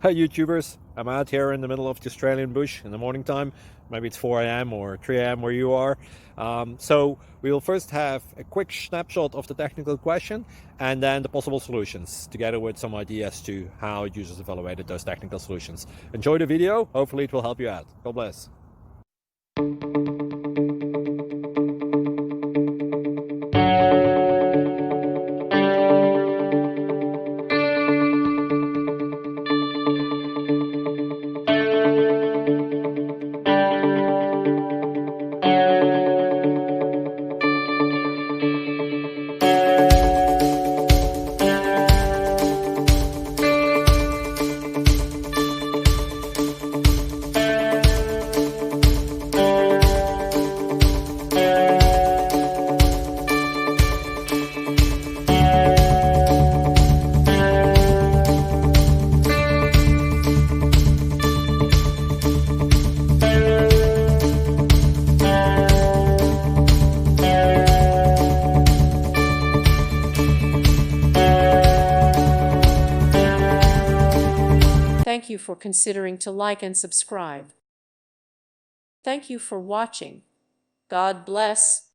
Hi YouTubers, I'm out here in the middle of the Australian bush in the morning time. Maybe it's 4 a.m. or 3 a.m. where you are. So we'll first have a quick snapshot of the technical question and then the possible solutions, together with some ideas to how users evaluated those technical solutions. Enjoy the video, hopefully it will help you out. God bless. Thank you for considering to like and subscribe. Thank you for watching. God bless.